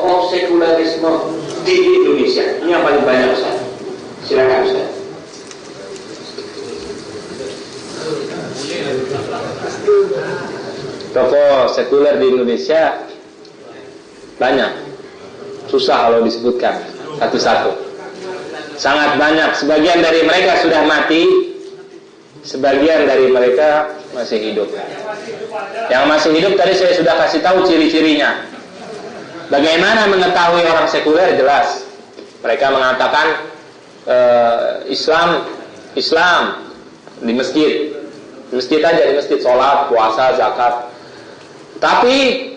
tokoh sekularisme di Indonesia? Ini yang paling banyak, Ustaz. Silakan, Ustaz. Tokoh sekuler di Indonesia banyak. Susah kalau disebutkan satu-satu. Sangat banyak. Sebagian dari mereka sudah mati, sebagian dari mereka masih hidup. Yang masih hidup tadi saya sudah kasih tahu ciri-cirinya. Bagaimana mengetahui orang sekuler? Jelas. Mereka mengatakan Islam di masjid. Di masjid aja, di masjid sholat, puasa, zakat. Tapi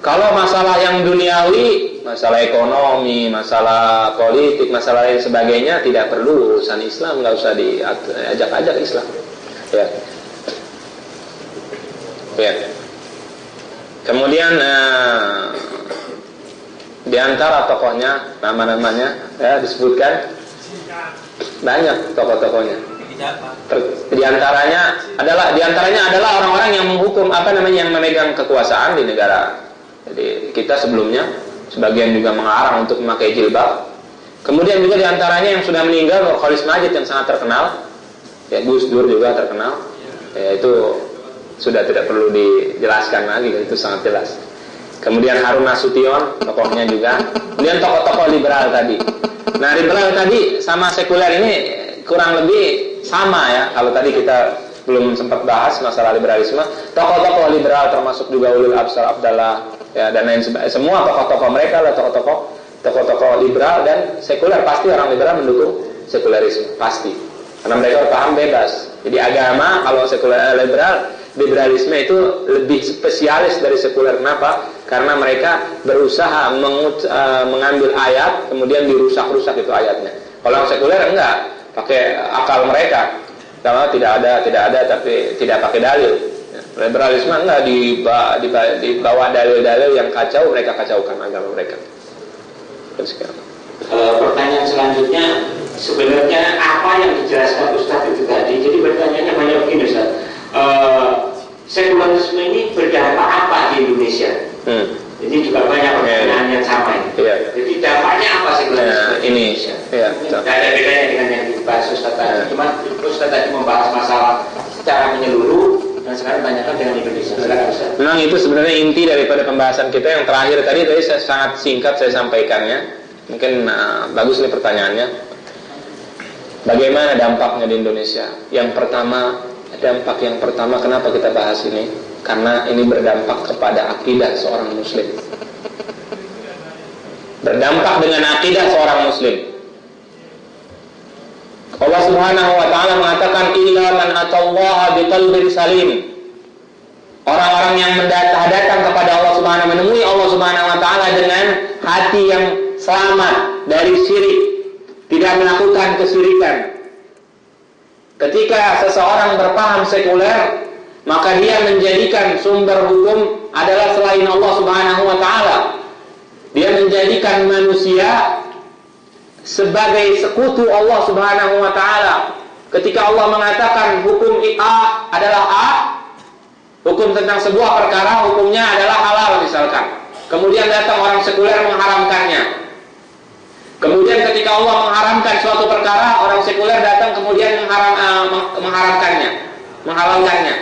kalau masalah yang duniawi, masalah ekonomi, masalah politik, masalah lain sebagainya, tidak perlu urusan Islam, nggak usah diajak-ajak Islam. Ya. Ya. Kemudian di antara tokohnya, nama-namanya ya disebutkan banyak tokoh-tokohnya. Di antaranya adalah orang-orang yang menghukum yang memegang kekuasaan di negara. Jadi kita sebelumnya sebagian juga mengarang untuk memakai jilbab. Kemudian juga di antaranya yang sudah meninggal, Khalis Majid yang sangat terkenal. Ya, Gus Dur juga terkenal. Ya, itu sudah tidak perlu dijelaskan lagi, itu sangat jelas. Kemudian Harun Nasution, tokohnya juga. Kemudian tokoh-tokoh liberal tadi. Nah, liberal tadi sama sekuler ini kurang lebih sama ya. Kalau tadi kita belum sempat bahas masalah liberalisme, tokoh-tokoh liberal termasuk juga Ulul Absar Abdallah ya, dan lain sebagainya. Semua tokoh-tokoh mereka adalah tokoh-tokoh liberal dan sekuler. Pasti orang liberal mendukung sekularisme, pasti. Karena mereka paham bebas. Jadi agama kalau liberalisme itu lebih spesialis dari sekuler. Kenapa? Karena mereka berusaha mengambil ayat kemudian dirusak-rusak itu ayatnya. Kalau yang sekuler enggak, pakai akal mereka. Kalau tidak ada tapi tidak pakai dalil. Liberalisme enggak dibawa dalil-dalil yang kacau, mereka kacaukan agama mereka. Pertanyaan selanjutnya, sebenarnya apa yang dijelaskan Ustaz itu tadi? Jadi pertanyaannya banyak begini, Ustaz. Sekularisme ini berdampak apa di Indonesia? Ini juga banyak pertanyaan yang sama ini. Jadi dampaknya apa sekularisme di Indonesia? Tidak ada bedanya dengan yang dibahas Ustaz tadi. Cuma Ustaz tadi membahas masalah secara menyeluruh, dan sekarang banyakkan dengan Indonesia. Memang itu sebenarnya inti daripada pembahasan kita yang terakhir tadi saya sangat singkat saya sampaikannya. Mungkin bagus nih pertanyaannya. Bagaimana dampaknya di Indonesia? Dampak yang pertama kenapa kita bahas ini? Karena ini berdampak kepada akidah seorang muslim. Berdampak dengan akidah seorang muslim. Allah Subhanahu wa taala mengatakan illa man atallaha biqalbin salim. Orang-orang yang datang kepada Allah Subhanahu menemui Allah Subhanahu wa taala dengan hati yang selamat dari syirik, tidak melakukan kesyirikan. Ketika seseorang berpaham sekuler, maka dia menjadikan sumber hukum adalah selain Allah Subhanahu wa taala. Dia menjadikan manusia sebagai sekutu Allah Subhanahu wa taala. Ketika Allah mengatakan hukum A adalah A, hukum tentang sebuah perkara hukumnya adalah halal misalkan. Kemudian datang orang sekuler mengharamkannya. Kemudian ketika Allah mengharamkan suatu perkara, orang sekuler datang kemudian menghalalkannya.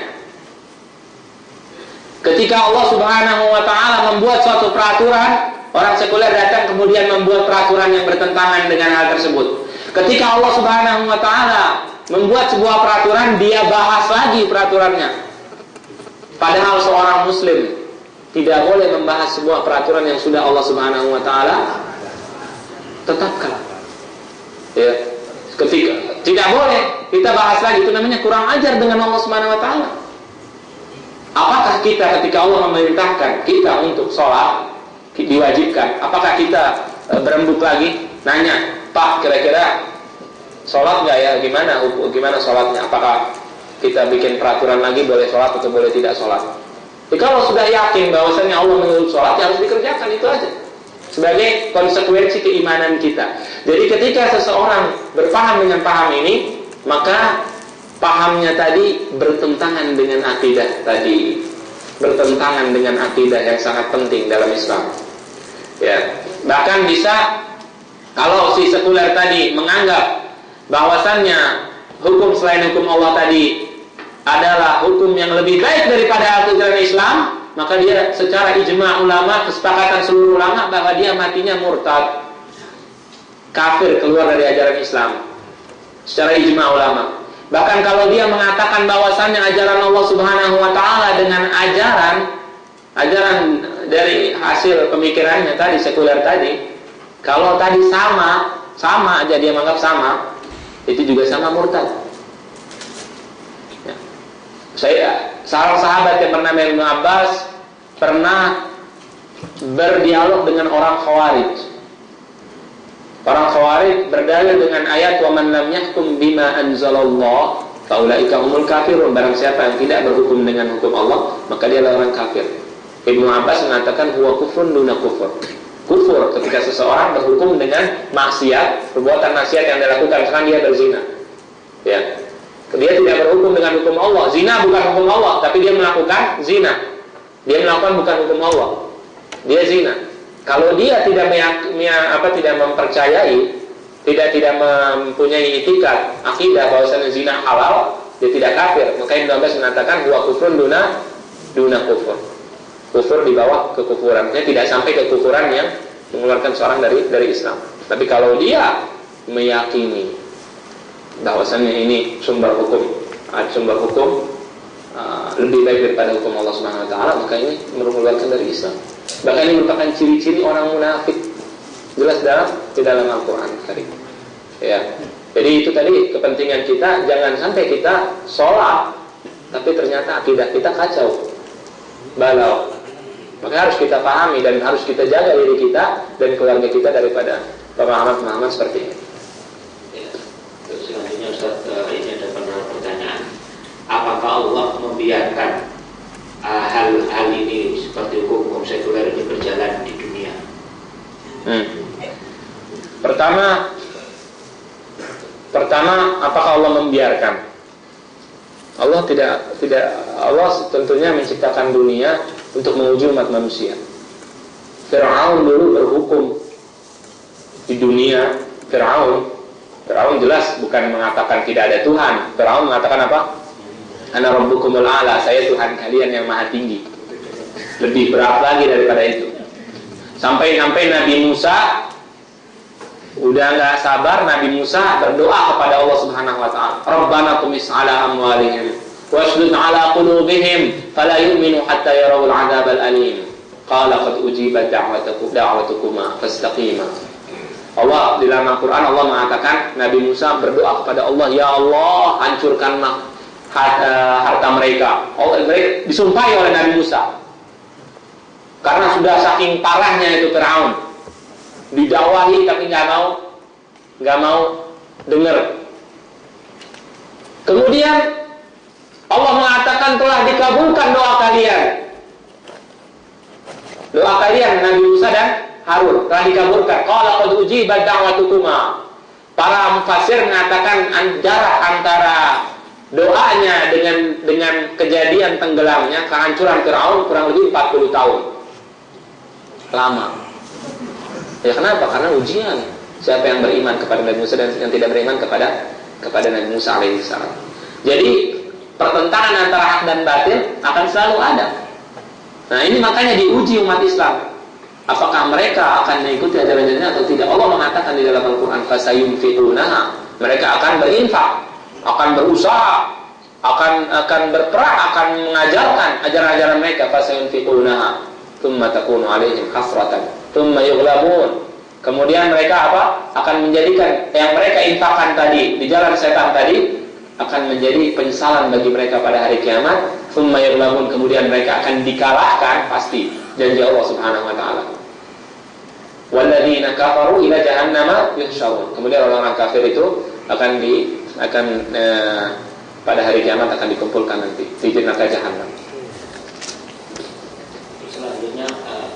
Ketika Allah Subhanahu wa taala membuat suatu peraturan, orang sekuler datang kemudian membuat peraturan yang bertentangan dengan hal tersebut. Ketika Allah Subhanahu wa taala membuat sebuah peraturan, dia bahas lagi peraturannya. Padahal seorang muslim tidak boleh membahas sebuah peraturan yang sudah Allah Subhanahu wa taala tetapkan. Ya. Ketika tidak boleh kita bahas lagi, itu namanya kurang ajar dengan Allah Subhanahu wa taala. Apakah kita ketika Allah memerintahkan kita untuk sholat diwajibkan, apakah kita berembuk lagi nanya, Pak kira-kira sholat nggak ya, gimana sholatnya, apakah kita bikin peraturan lagi boleh sholat atau boleh tidak sholat? Kalau sudah yakin bahwasanya Allah menyuruh sholat, ya harus dikerjakan, itu aja sebagai konsekuensi keimanan kita. Jadi ketika seseorang berpaham dengan paham ini, maka pahamnya tadi bertentangan dengan akidah tadi, bertentangan dengan akidah yang sangat penting dalam Islam. Ya, bahkan bisa kalau si sekuler tadi menganggap bahwasannya hukum selain hukum Allah tadi adalah hukum yang lebih baik daripada aturan Islam, maka dia secara ijma' ulama, kesepakatan seluruh ulama bahwa dia matinya murtad, kafir, keluar dari ajaran Islam secara ijma' ulama. Bahkan kalau dia mengatakan bahwasannya ajaran Allah Subhanahu wa taala dengan ajaran dari hasil pemikirannya tadi, sekuler tadi, kalau tadi sama aja dia menganggap sama, itu juga sama murtad. Salah sahabat yang bernama Ibnu Abbas pernah berdialog dengan orang Khawarij. Orang Khawarij berdalil dengan ayat wa man lam yahkum bima anzalallah faulaika humul kafirun. Barang siapa yang tidak berhukum dengan hukum Allah, maka dia adalah orang kafir. Ibnu Abbas mengatakan huwa kufrun duna kufur. Kufur ketika seseorang berhukum dengan maksiat, perbuatan maksiat yang dilakukan, misalkan dia berzina. Ya. Dia tidak berhukum dengan hukum Allah. Zina bukan hukum Allah, tapi dia melakukan zina. Dia melakukan bukan hukum Allah. Dia zina. Kalau dia tidak tidak mempercayai, tidak mempunyai itikat, akidah bahwasanya zina halal, dia tidak kafir. Maka Ibnu Abbas mengatakan huwa kufrun duna kufur. Kufur di bawah kekufuran. Dia tidak sampai kekufuran yang mengeluarkan seorang dari Islam. Tapi kalau dia meyakini bahwasannya ini sumber hukum lebih baik daripada hukum Allah Subhanahu wa taala, maka ini mengeluarkan dari Islam. Bahkan ini merupakan ciri-ciri orang munafik. Jelas di dalam Al-Qur'an tadi. Ya. Jadi itu tadi kepentingan kita, jangan sampai kita sholat tapi ternyata akidah kita kacau, balau. Maka harus kita pahami dan harus kita jaga diri kita dan keluarga kita daripada pemahaman-pemahaman seperti ini. Selanjutnya Ustaz, ini ada pertanyaan, apakah Allah membiarkan hal ini seperti hukum sekuler ini berjalan di dunia? Pertama, apakah Allah membiarkan? Allah Allah tentunya menciptakan dunia untuk menguji umat manusia. Fir'aun dulu berhukum di dunia. Fir'aun jelas bukan mengatakan tidak ada Tuhan. Fir'aun mengatakan apa? Ana rabbukumul a'la, saya Tuhan kalian yang maha tinggi. Lebih berat lagi daripada itu. Sampai Nabi Musa udah nggak sabar, Nabi Musa berdoa kepada Allah Subhanahu wa taala, Rabbana tumis ala amwalihim washdud ala qulubihim fala yu'minu hatta yarawul 'adzabal alim. Qala qad ujibat da'watukuma fastaqima. Allah di dalam Al-Quran Allah mengatakan Nabi Musa berdoa kepada Allah, ya Allah hancurkanlah harta mereka. Mereka disumpahi oleh Nabi Musa karena sudah saking parahnya itu Fir'aun, didakwahi tapi nggak mau dengar. Kemudian Allah mengatakan telah dikabulkan doa kalian Nabi Musa dan Harun telah dikabulkan. Qala qad ujibat da'watukuma. Para mufassir mengatakan jarak antara doanya dengan kejadian tenggelamnya, kehancuran Fir'aun kurang lebih 40 tahun. Lama. Ya kenapa? Karena ujian. Siapa yang beriman kepada Nabi Musa dan yang tidak beriman kepada Nabi Musa alaihissalam. Jadi pertentangan antara hak dan batil akan selalu ada. Nah ini makanya diuji umat Islam. Apakah mereka akan mengikuti ajaran-ajarannya atau tidak? Allah mengatakan di dalam Al-Quran, fasayunfiqunaha. Mereka akan berinfak, akan berusaha, akan berperang, akan mengajarkan ajaran-ajaran mereka. Fasayunfiqunaha, thumma takunu alaihim hasratan, thumma yughlabun. Kemudian mereka akan menjadikan yang mereka infakkan tadi di jalan setan tadi akan menjadi penyesalan bagi mereka pada hari kiamat. Thumma yughlabun. Kemudian mereka akan dikalahkan pasti. Janji Allah Subhanahu wa taala. Walladzina kafaru ila jahannama yuhsyarun. Kemudian orang-orang kafir itu akan pada hari kiamat akan dikumpulkan nanti di neraka jahanam. Selanjutnya,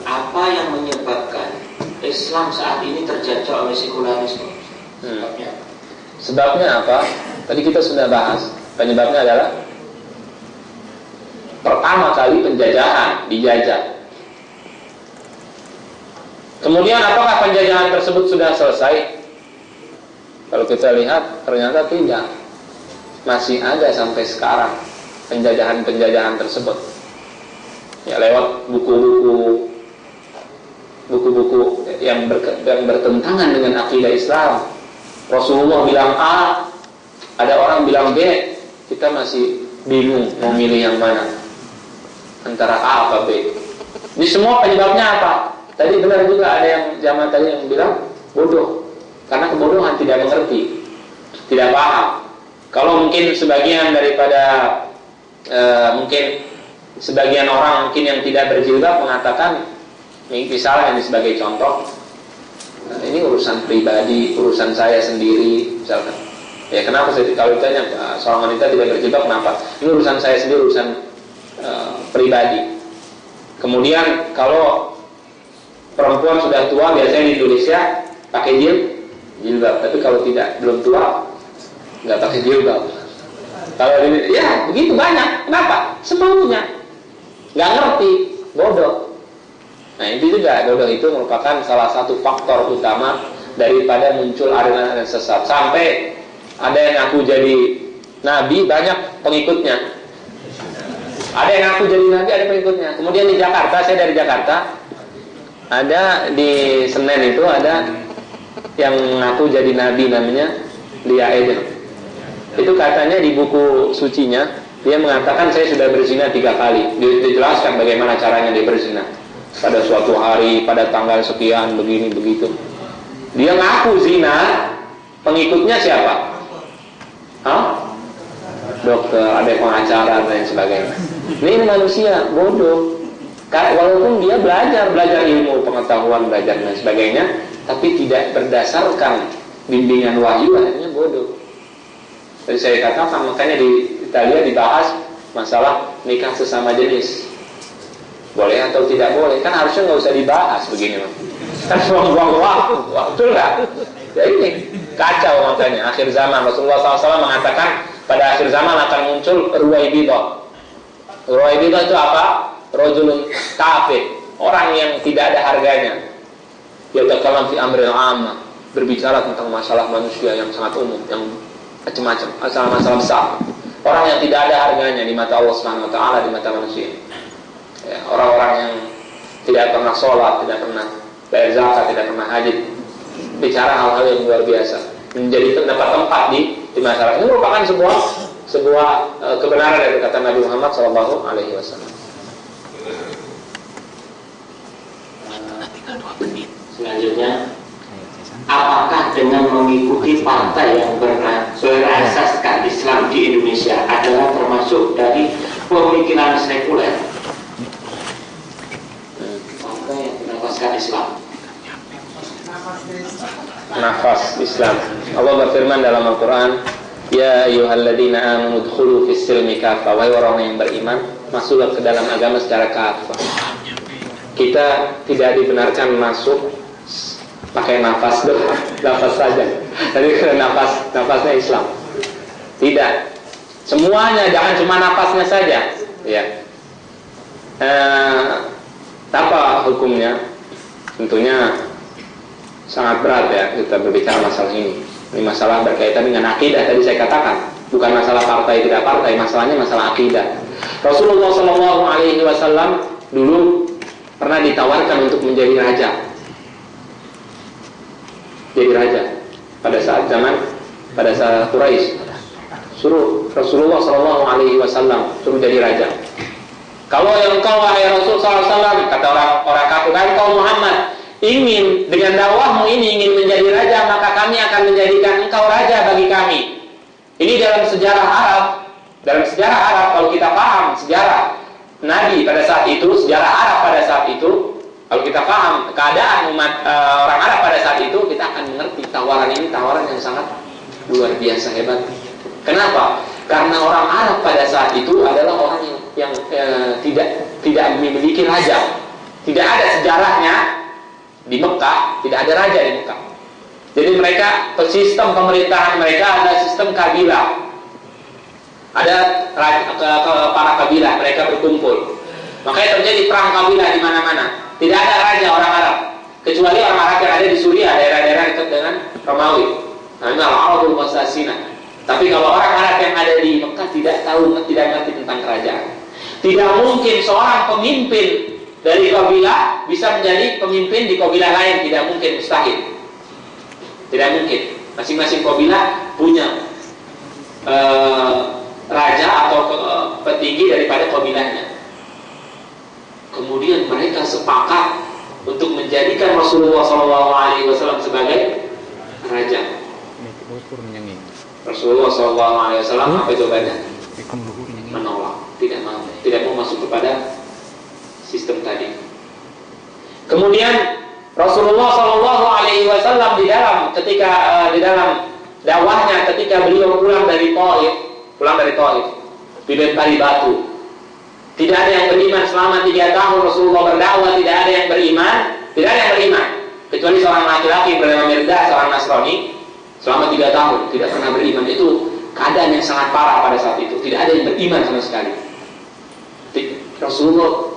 apa yang menyebabkan Islam saat ini terjajah oleh sekularisme? Sebabnya apa? Tadi kita sudah bahas. Penyebabnya adalah pertama kali penjajahan, dijajah. Kemudian apakah penjajahan tersebut sudah selesai? Kalau kita lihat ternyata tidak. Masih ada sampai sekarang penjajahan tersebut. Ya, lewat buku-buku yang bertentangan dengan akidah Islam. Rasulullah bilang A, ada orang bilang B, kita masih bingung mau milih yang mana antara A apa B. Ini semua penyebabnya apa? Tadi benar juga ada yang zaman tadi yang bilang bodoh, karena kebodohan, tidak mengerti, tidak paham. Kalau mungkin sebagian daripada mungkin sebagian orang mungkin yang tidak berjilbab mengatakan, misalnya ini sebagai contoh, ini urusan pribadi, urusan saya sendiri, misalkan. Ya kenapa kalau ditanya seorang wanita tidak berjilbab kenapa? Ini urusan saya sendiri, urusan pribadi. Kemudian kalau perempuan sudah tua, biasanya di Indonesia pakai jilbab, tapi kalau belum tua nggak pakai jilbab. Kalau ya begitu banyak. Kenapa? Semaunya, nggak ngerti, bodoh. Nah itu juga, bodoh itu merupakan salah satu faktor utama daripada muncul aliran sesat. Sampai ada yang ngaku jadi nabi, banyak pengikutnya. Ada yang ngaku jadi nabi, ada pengikutnya. Kemudian di Jakarta, saya dari Jakarta, ada di Senen itu ada yang ngaku jadi nabi, namanya Lia Eden. Itu katanya di buku sucinya, dia mengatakan saya sudah berzina 3 kali. Dijelaskan bagaimana caranya dia berzina. Pada suatu hari, pada tanggal sekian, begini, begitu. Dia ngaku zina, pengikutnya siapa? Dokter, ada pengacara, dan sebagainya. Ini manusia, bodoh. Walaupun dia belajar ilmu, pengetahuan, belajar, dan sebagainya, tapi tidak berdasarkan bimbingan wahyu, akhirnya bodoh. Jadi saya katakan, makanya di Italia dibahas masalah nikah sesama jenis. Boleh atau tidak boleh, kan harusnya nggak usah dibahas begini, kan buang-buang waktu lah. Ya ini kacau. Makanya akhir zaman Rasulullah SAW mengatakan pada akhir zaman akan muncul ruwaibidah. Ruwaibidah itu apa? Rajulun kafir, orang yang tidak ada harganya. Yatakalam fi amril amma, berbicara tentang masalah manusia yang sangat umum, yang macam-macam, masalah-masalah besar. Orang yang tidak ada harganya di mata Allah Subhanahu wa taala, di mata manusia. Ya, orang-orang yang tidak pernah sholat, tidak pernah bayar zakat, tidak pernah haji, bicara hal-hal yang luar biasa, menjadi terdapat tempat di masyarakat. Ini merupakan sebuah kebenaran dari kata Nabi Muhammad SAW. Selanjutnya, apakah dengan mengikuti partai yang berasaskan Islam di Indonesia adalah termasuk dari pemikiran sekuler? Partai yang berasaskan Islam. Nafas Islam. Allah berfirman dalam Al-Quran, Ya ayyuhalladzina amanu udkhulu fis-silmi kafah. Wahai orang yang beriman, masuklah ke dalam agama secara kafah. Kita tidak dibenarkan masuk pakai nafas saja. Jadi nafasnya Islam. Tidak. Semuanya, jangan cuma nafasnya saja. Ya. Apa hukumnya? Tentunya sangat berat ya kita berbicara masalah ini. Ini masalah berkaitan dengan akidah tadi saya katakan. Bukan masalah partai tidak partai, masalahnya masalah akidah. Rasulullah SAW dulu pernah ditawarkan untuk menjadi raja. Jadi raja pada saat Quraisy, suruh Rasulullah SAW suruh jadi raja. Kalau yang kau wahai Rasul SAW, kata orang kafir, kau Muhammad ingin dengan dakwahmu ini ingin menjadi raja, maka kami akan menjadikan engkau raja bagi kami. Ini dalam sejarah Arab. Dalam sejarah Arab, kalau kita paham sejarah Nabi pada saat itu, sejarah Arab pada saat itu, kalau kita paham keadaan umat orang Arab pada saat itu, kita akan mengerti tawaran ini tawaran yang sangat luar biasa hebat. Kenapa? Karena orang Arab pada saat itu adalah orang yang tidak memiliki raja. Tidak ada sejarahnya di Mekah, tidak ada raja di Mekah. Jadi mereka, sistem pemerintahan mereka adalah sistem kabilah. Ada para kabilah, mereka berkumpul. Makanya terjadi perang kabilah di mana-mana. Tidak ada raja orang Arab, kecuali Al-Arabul Qasasina. Tapi kalau orang Arab yang ada di Mekah tidak ngerti tentang kerajaan. Tidak mungkin seorang pemimpin dari kabilah bisa menjadi pemimpin di kabilah lain, tidak mungkin, mustahil. Tidak mungkin. Masing-masing kabilah punya raja atau petinggi daripada kabilahnya. Kemudian mereka sepakat untuk menjadikan Rasulullah SAW sebagai raja. Rasulullah SAW apa jawabannya? Menolak, tidak mau masuk kepada sistem tadi. Kemudian Rasulullah SAW di dalam dakwahnya ketika beliau pulang dari Taif, dilempari batu. Tidak ada yang beriman selama 3 tahun Rasulullah berdakwah, tidak ada yang beriman kecuali seorang laki-laki bernama Mirda, seorang Nasrani. Selama 3 tahun tidak pernah beriman. Itu keadaan yang sangat parah pada saat itu. Tidak ada yang beriman sama sekali. Rasulullah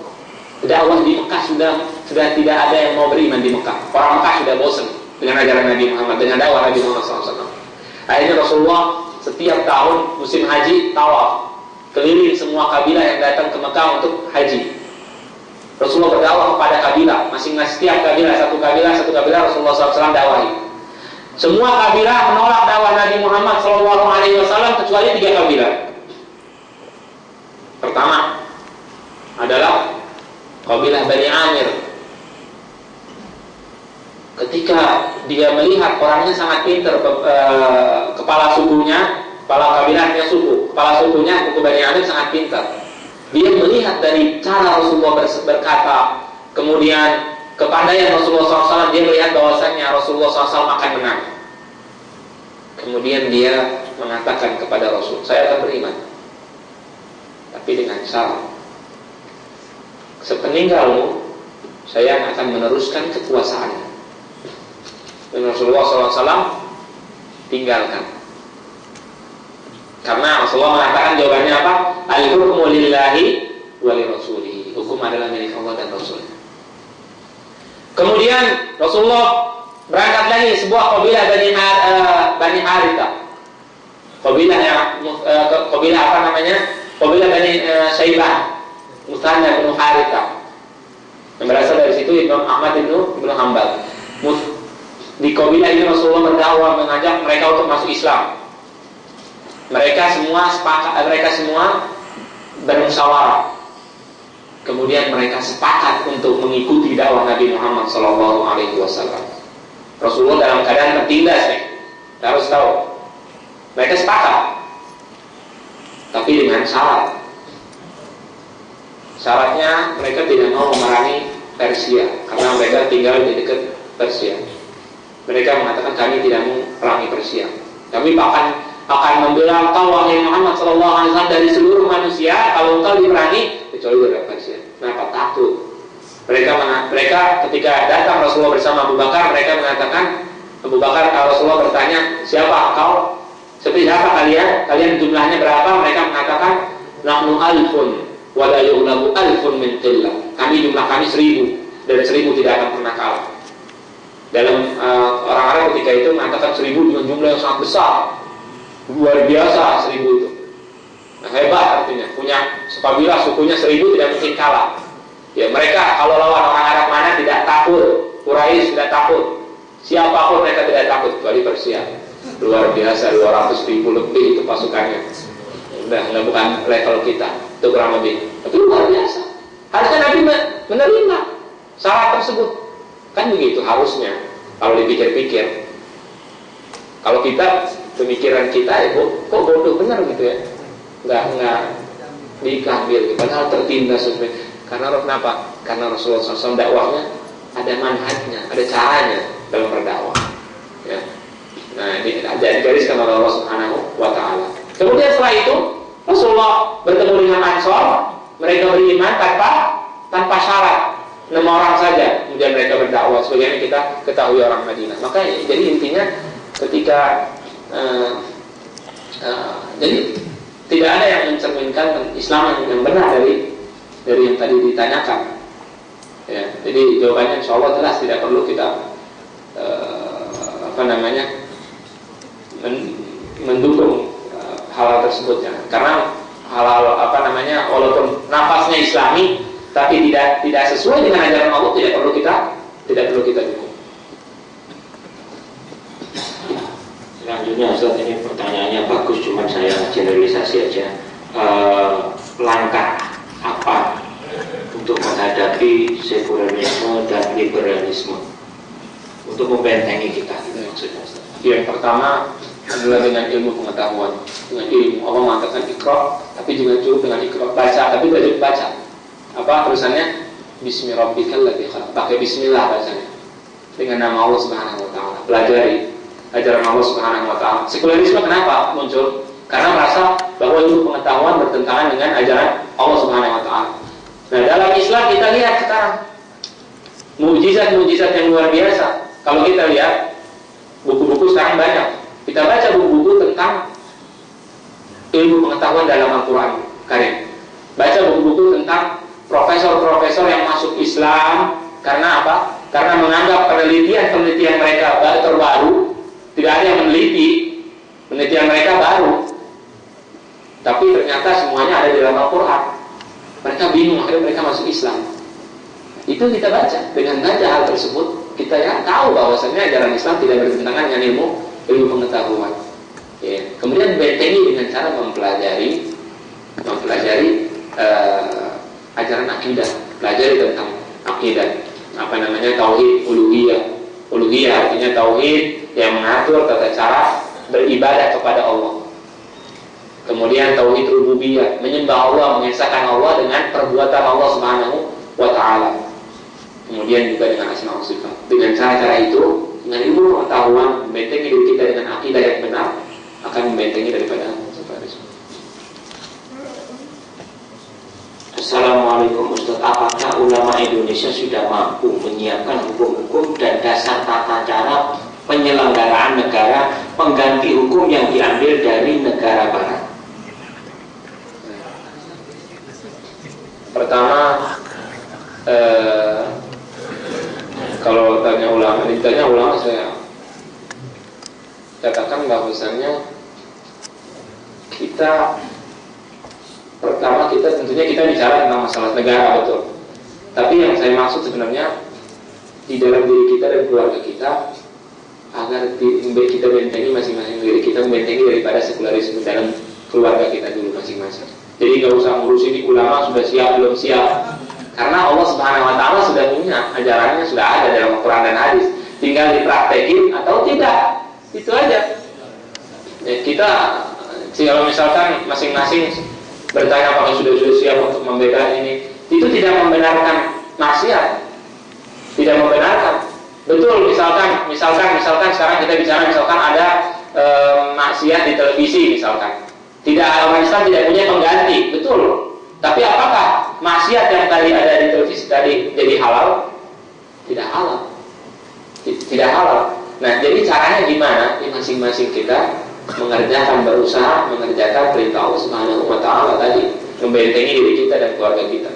dakwah di Mekah sudah tidak ada yang mau beriman di Mekah. Orang Mekah sudah bosan dengan ajaran Nabi Muhammad, dengan dakwah Nabi Muhammad SAW. Akhirnya Rasulullah setiap tahun musim haji tawaf, keliling semua kabilah yang datang ke Mekah untuk haji. Rasulullah berdakwah kepada kabilah, masing-masing setiap kabilah satu kabilah Rasulullah SAW dakwahi. Semua kabilah menolak dakwah Nabi Muhammad SAW kecuali 3 kabilah. Pertama adalah kabilah Bani Amir. Ketika dia melihat orangnya sangat pintar, kepala kabilahnya suku Bani Amir sangat pintar. Dia melihat dari cara Rasulullah berkata, kemudian kepandaian Rasulullah SAW, dia melihat bahwasannya Rasulullah SAW akan menang. Kemudian dia mengatakan kepada Rasul, saya akan beriman, tapi dengan syarat, sepeninggalmu saya akan meneruskan kekuasaannya. Dan Rasulullah SAW tinggalkan. Karena Rasulullah mengatakan jawabannya apa? Al-hukmu lillahi wa li rasulihi. Hukum adalah milik Allah dan Rasulnya. Kemudian Rasulullah berangkat lagi sebuah kabilah Bani Harithah. Kabilah apa namanya? Kabilah Bani Syaibah, Musanna bin Harithah. Yang berasal dari situ Imam Ahmad bin Hanbal. Di kabilah ini Rasulullah berdakwah mengajak mereka untuk masuk Islam. Mereka semua bermusyawarah. Kemudian mereka sepakat untuk mengikuti dakwah Nabi Muhammad SAW. Rasulullah dalam keadaan tertindas nih. Harus tahu. Mereka sepakat. Tapi dengan syarat. Syaratnya mereka tidak mau memerangi Persia karena mereka tinggal di dekat Persia. Mereka mengatakan kami tidak mau memerangi Persia. Kami akan membela engkau wahai Muhammad SAW dari seluruh manusia kalau engkau diperangi kecuali dari Persia. Kenapa? Takut. Mereka ketika datang Rasulullah bersama Abu Bakar, mereka mengatakan, Abu Bakar, Rasulullah bertanya, siapa engkau? Siapa kalian? Kalian jumlahnya berapa? Mereka mengatakan, nahnu alfun wa la yughlabu alfun min qillah. Jumlah kami 1000 dan 1000 tidak akan pernah kalah. Dalam orang Arab ketika itu mengatakan 1000 dengan jumlah yang sangat besar, luar biasa 1000 itu. Nah, hebat artinya, punya kabilah sukunya 1000 tidak mungkin kalah. Ya, mereka kalau lawan orang Arab mana tidak takut, Quraisy tidak takut, siapapun mereka tidak takut kecuali Persia. Luar biasa, 200.000 lebih itu pasukannya. Udah bukan level kita, itu kurang lebih. Tapi luar biasa. Harusnya Nabi menerima syarat tersebut. Kan begitu harusnya. Kalau dipikir-pikir, kalau kita pemikiran kita kok bodoh benar gitu ya. Nggak diambil, padahal tertindas sebenarnya. Karena kenapa? Karena Rasulullah SAW dakwahnya ada manhajnya, ada caranya dalam berdakwah. Ya. Nah, ini digariskan oleh Allah Subhanahu wa Ta'ala. Kemudian setelah itu Rasulullah bertemu dengan Ansor, mereka beriman tanpa syarat, 6 orang saja. Kemudian mereka berdakwah, sebagaimana kita ketahui orang Madinah. Maka jadi intinya ketika jadi tidak ada yang mencerminkan Islam yang benar dari yang tadi ditanyakan. Ya, jadi jawabannya insya Allah jelas, tidak perlu kita mendukung hal tersebut ya. Karena hal-hal walaupun nafasnya Islami tapi tidak sesuai dengan ajaran Allah, tidak perlu kita dukung. Selanjutnya Ustaz, ini pertanyaannya bagus, cuma saya generalisasi aja. Langkah apa untuk menghadapi sekularisme dan liberalisme untuk membentengi kita, maksudnya Ustaz? Yang pertama adalah dengan ilmu pengetahuan. Dengan ilmu, Allah mengatakan ikra, tapi juga cukup dengan ikra, baca, tapi tidak cukup baca. Apa tulisannya? Bismi rabbikal ladzi khalaq. Pakai bismillah bacanya. Dengan nama Allah Subhanahu wa taala. Pelajari ajaran Allah Subhanahu wa taala. Sekularisme kenapa muncul? Karena merasa bahwa ilmu pengetahuan bertentangan dengan ajaran Allah Subhanahu wa taala. Nah, dalam Islam kita lihat sekarang mukjizat-mukjizat yang luar biasa. Kalau kita lihat buku-buku sekarang banyak. Kita baca buku-buku tentang ilmu pengetahuan dalam Al-Quran Karim. Baca buku-buku tentang profesor-profesor yang masuk Islam. Karena apa? Karena menganggap penelitian mereka terbaru. Tidak ada yang meneliti, penelitian mereka baru. Tapi ternyata semuanya ada di dalam Al-Quran. Mereka bingung, akhirnya mereka masuk Islam. Itu kita baca. Dengan baca hal tersebut, kita tahu bahwasannya ajaran Islam tidak bertentangan dengan ilmu pengetahuan. Ya. Kemudian bentengi dengan cara mempelajari ajaran akidah, pelajari tentang akidah, tauhid uluhiyah. Uluhiyah artinya tauhid yang mengatur tata cara beribadah kepada Allah. Kemudian tauhid rububiyah, menyembah Allah, mengesahkan Allah dengan perbuatan Allah Subhanahu wa taala. Kemudian juga dengan asma wa sifat. Dengan cara-cara itu, dengan ilmu pengetahuan, membentengi diri kita dengan akidah yang benar, akan membentengi daripada sekularisme. Assalamualaikum Ustaz, apakah ulama Indonesia sudah mampu menyiapkan hukum-hukum dan dasar tata cara penyelenggaraan negara pengganti hukum yang diambil dari negara barat? Pertama, kalau ditanya ulama, saya katakan bahwasannya pertama tentunya kita bicara tentang masalah negara, betul. Tapi yang saya maksud sebenarnya di dalam diri kita dan keluarga kita, agar kita bentengi masing-masing diri kita, membentengi daripada sekularisme dalam keluarga kita dulu masing-masing. Jadi nggak usah ngurus ini ulama sudah siap belum siap, karena Allah Subhanahu wa taala sudah punya ajarannya, sudah ada dalam Al-Quran dan hadis, tinggal dipraktekin atau tidak, itu aja. Ya, kita kalau misalkan masing-masing bertanya apakah sudah siap untuk membedakan ini, itu tidak membenarkan maksiat, tidak membenarkan. Betul, misalkan sekarang kita bicara misalkan ada maksiat di televisi misalkan. Orang Islam tidak punya pengganti, betul. Tapi apakah maksiat yang tadi ada di televisi tadi jadi halal? Tidak halal. Tidak halal. Nah, jadi caranya gimana? Di masing-masing kita berusaha mengerjakan perintah Allah Subhanahu wa taala tadi, membentengi diri kita dan keluarga kita.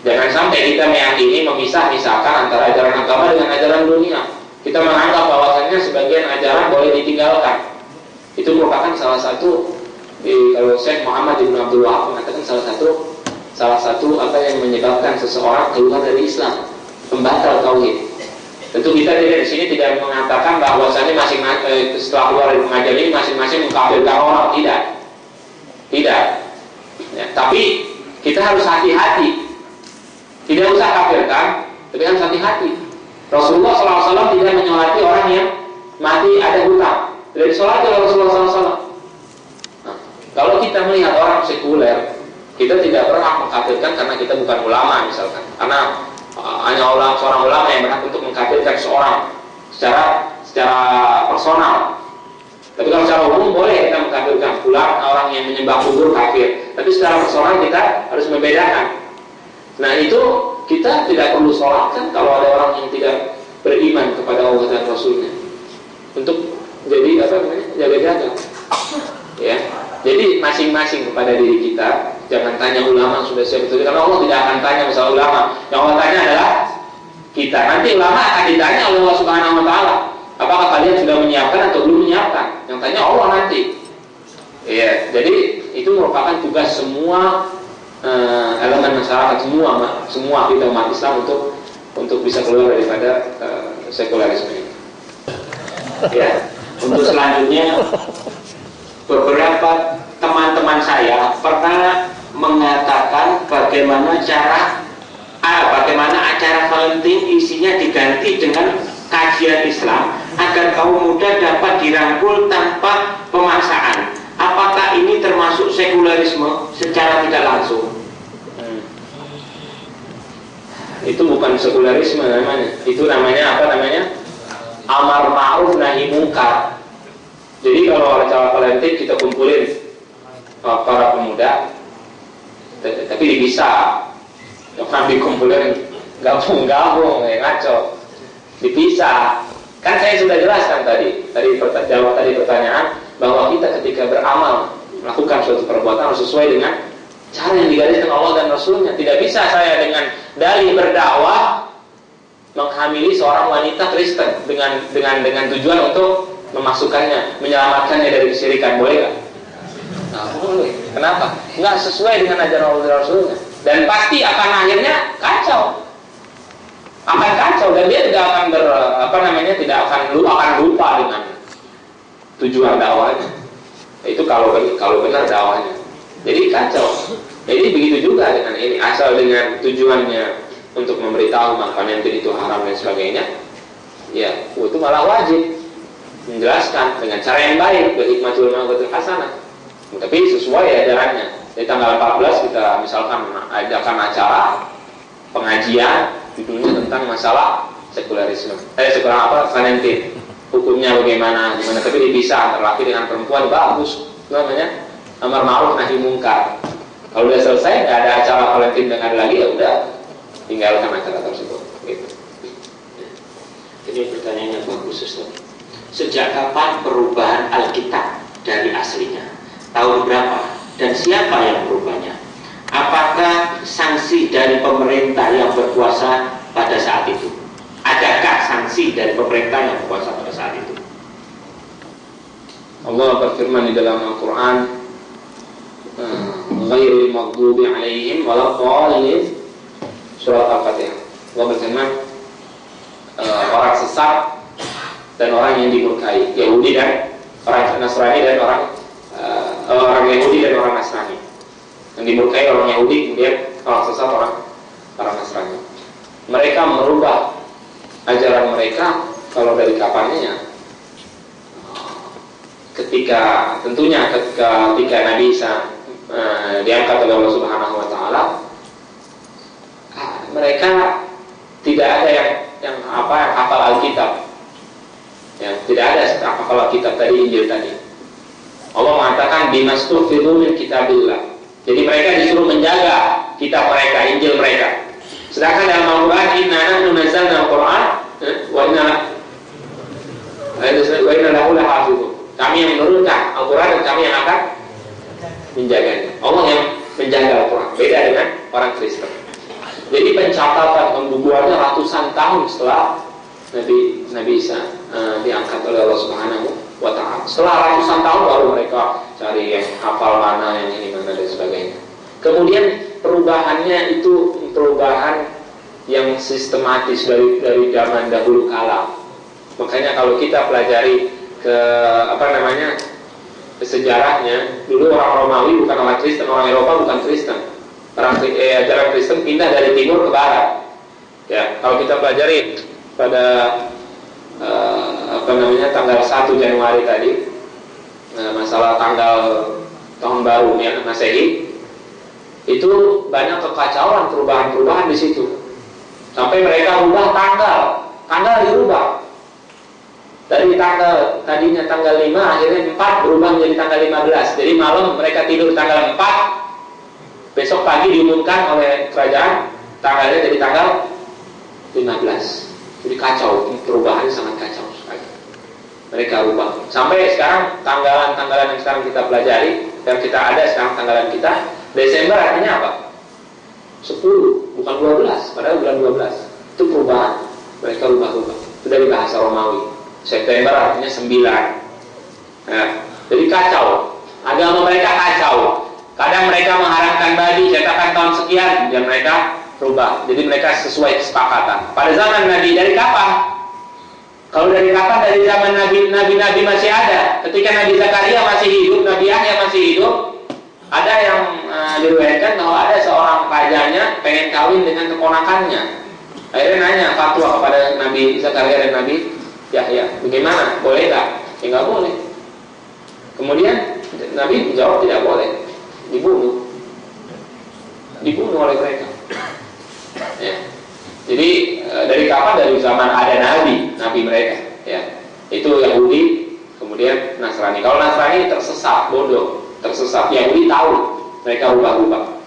Jangan sampai kita meyakini memisah-misahkan antara ajaran agama dengan ajaran dunia. Kita menganggap bahwasannya sebagian ajaran boleh ditinggalkan. Itu merupakan salah satu, kalau Syekh Muhammad Ibn Abdul Wahab mengatakan salah satu apa yang menyebabkan seseorang keluar dari Islam, pembatal tauhid. Tentu kita di sini tidak mengatakan bahwasannya masing-masing setelah keluar dari pengajian ini masing-masing mengkafirkan orang, tidak. Ya, tapi kita harus hati-hati. Tidak usah kafirkan, tapi harus hati-hati. Rasulullah SAW tidak menyolati orang yang mati ada hutang. Tidak disolati oleh Rasulullah SAW. Nah, kalau kita melihat orang sekuler, kita tidak pernah mengkafirkan karena kita bukan ulama misalkan. Karena hanya seorang ulama yang berhak untuk mengkafirkan seorang secara personal. Tapi kalau secara umum boleh kita mengkafirkan orang yang menyembah kubur kafir. Tapi secara personal kita harus membedakan. Nah, itu kita tidak perlu sholatkan kalau ada orang yang tidak beriman kepada Allah dan Rasulnya untuk jadi jaga-jaga. Ya, jadi masing-masing kepada diri kita. Jangan tanya ulama sudah siap itu, karena Allah tidak akan tanya masalah ulama. Yang Allah tanya adalah kita. Nanti ulama akan ditanya oleh Allah Subhanahu wa taala, apakah kalian sudah menyiapkan atau belum menyiapkan? Yang katanya Allah nanti. Iya, jadi itu merupakan tugas semua elemen masyarakat, semua kita umat Islam untuk bisa keluar daripada sekularisme ini. Ya, untuk selanjutnya beberapa teman-teman saya pernah mengatakan bagaimana acara Valentine isinya diganti dengan kajian Islam agar kaum muda dapat dirangkul tanpa pemaksaan. Apakah ini termasuk sekularisme secara tidak langsung? Itu bukan sekularisme namanya. Itu namanya apa namanya? Amar ma'ruf nahi mungkar. Jadi kalau acara Valentine kita kumpulin para pemuda, tapi dipisah. Jangan dikumpulin gabung-gabung, ngaco. Dipisah. Kan saya sudah jelaskan tadi jawab pertanyaan bahwa kita ketika beramal melakukan suatu perbuatan harus sesuai dengan cara yang digariskan Allah dan Rasulnya. Tidak bisa saya dengan dalih berdakwah menghamili seorang wanita Kristen dengan tujuan untuk memasukkannya, menyelamatkannya dari kesyirikan, boleh nggak? Nah, boleh. Kenapa? Nggak sesuai dengan ajaran Allah dan Rasulnya. Dan pasti akan akhirnya kacau. Akan kacau dan dia tidak akan tidak akan lupa dengan tujuan dakwahnya. Itu kalau benar dakwahnya. Jadi kacau. Jadi begitu juga dengan ini, asal dengan tujuannya untuk memberitahu makanan itu haram dan sebagainya, ya itu malah wajib menjelaskan dengan cara yang baik, berhikmatul mau'izatul hasanah. Tapi sesuai ajarannya. Di tanggal 14 kita misalkan adakan acara pengajian judulnya tentang masalah sekularisme. Valentine. Hukumnya bagaimana? Tapi dipisah antara laki dengan perempuan, bagus. Namanya amar ma'ruf nahi mungkar. Kalau udah selesai, nggak ada acara Valentine dengan lagi, ya udah tinggalkan acara tersebut. Gitu. Ini pertanyaannya bagus, Ustaz. Sejak kapan perubahan Alkitab dari aslinya? Tahun berapa? Dan siapa yang merubahnya? Apakah sanksi dari pemerintah yang berkuasa pada saat itu? Adakah sanksi dari pemerintah yang berkuasa pada saat itu? Allah berfirman di dalam Al-Quran, ghairil maghdubi alaihim waladhdallin, surat Al-Fatihah. Allah berfirman, orang sesat dan orang yang dimurkai, Yahudi dan orang Nasrani dan orang Yahudi dan orang Nasrani. Yang dimurkai orang Yahudi, kemudian orang sesat orang Nasrani. Mereka merubah ajaran mereka kalau dari kapannya, ketika Nabi Isa diangkat oleh Allah Subhanahu Wa Taala, mereka tidak ada yang hafal Alkitab, ya, tidak ada hafal Alkitab tadi, Injil tadi. Allah mengatakan bimastuhfidu min kitabillah. Jadi mereka disuruh menjaga kitab mereka, Injil mereka. Sedangkan dalam Al-Quran, inna nahnu nazzalna al-Quran wa inna lahu lahafizun. Kami yang menurunkan Al-Quran dan kami yang akan menjaganya. Allah yang menjaga Al-Quran. Beda dengan orang Kristen. Jadi pencatatan pembukuannya ratusan tahun setelah Nabi Isa diangkat oleh Allah Subhanahu Wa Ta'ala. Setelah ratusan tahun baru mereka cari yang hafal mana, yang ini mana dan sebagainya. Kemudian perubahannya itu perubahan yang sistematis dari zaman dahulu kala. Makanya kalau kita pelajari sejarahnya, dulu orang Romawi bukan orang Kristen, orang Eropa bukan Kristen. Ajaran Kristen pindah dari timur ke barat. Ya, kalau kita pelajari pada tanggal 1 Januari tadi, masalah tanggal tahun baru ya, Masehi, itu banyak kekacauan, perubahan-perubahan di situ. Sampai mereka rubah tanggal dirubah. Dari tadinya tanggal 5, akhirnya 4 berubah menjadi tanggal 15. Jadi malam mereka tidur tanggal 4, besok pagi diumumkan oleh kerajaan tanggalnya jadi tanggal 15. Jadi kacau, perubahannya sangat kacau sekali. Mereka rubah. Sampai sekarang tanggalan yang sekarang kita pelajari, yang kita ada sekarang tanggalan kita, Desember artinya apa? 10, bukan 12, padahal bulan 12. Itu perubahan. Mereka rubah-rubah. Itu dari bahasa Romawi. September artinya 9. Jadi kacau. Agama mereka kacau. Kadang mereka mengharamkan babi, cetakan tahun sekian, dan mereka rubah. Jadi mereka sesuai kesepakatan. Pada zaman Nabi, dari kapan? Kalau dari kapan? Dari zaman Nabi masih ada. Ketika Nabi Zakaria masih hidup, Nabi Yahya masih hidup, ada yang diriwayatkan bahwa ada seorang rajanya pengen kawin dengan keponakannya. Akhirnya nanya fatwa kepada Nabi Zakaria dan Nabi Yahya, bagaimana? Boleh tak? Ya nggak boleh. Kemudian Nabi menjawab tidak boleh. Dibunuh oleh mereka. Ya. Jadi dari kapan? Dari zaman ada nabi mereka. Ya. Itu Yahudi, kemudian Nasrani. Kalau Nasrani tersesat, bodoh, tersesat. Yahudi tahu, mereka rubah-rubah.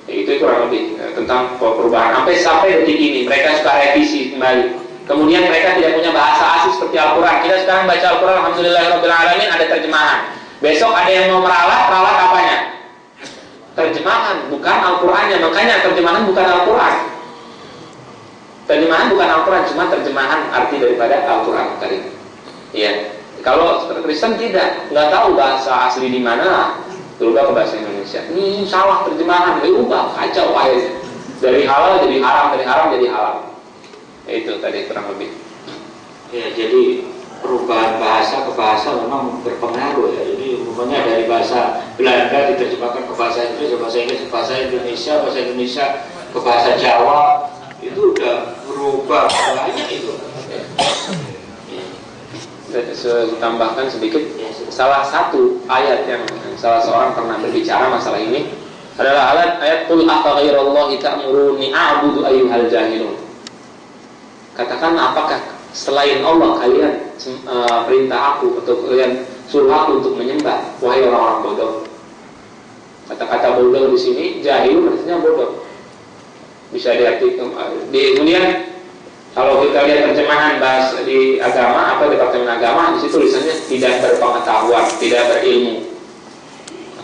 Ya, itu kurang lebih tentang perubahan. Sampai detik ini mereka suka revisi kembali. Kemudian mereka tidak punya bahasa asli seperti Al-Quran. Kita sekarang baca Al-Quran, alhamdulillahirobbilalamin, ada terjemahan. Besok ada yang mau meralat apanya? Terjemahan, bukan Al-Qurannya. Makanya terjemahan bukan Al-Quran. Terjemahan bukan Al-Quran, cuma terjemahan arti daripada Al-Quran tadi. Iya. Kalau Kristen tidak, nggak tahu bahasa asli di mana, berubah ke bahasa Indonesia. Ini salah terjemahan, berubah, kacau akhirnya. Dari halal jadi haram, dari haram jadi halal. Itu tadi kurang lebih. Ya, jadi perubahan bahasa ke bahasa memang berpengaruh ya. Jadi umumnya dari bahasa Belanda diterjemahkan ke bahasa Inggris, bahasa Inggris ke bahasa Indonesia ke bahasa Jawa, itu udah berubah banyak itu. Tambahkan sedikit, salah satu ayat yang salah seorang pernah berbicara masalah ini adalah ayat qul afaghirallahi ta'muruni a'budu ayyuhal jahilun. Katakan, apakah selain Allah kalian perintah aku atau kalian suruh aku untuk menyembah, wahai orang-orang bodoh. Kata-kata bodoh di sini jahil artinya bodoh. Bisa diartikan. Kemudian kalau kita lihat terjemahan bahasa di agama atau departemen agama, di situ tulisannya tidak berpengetahuan, tidak berilmu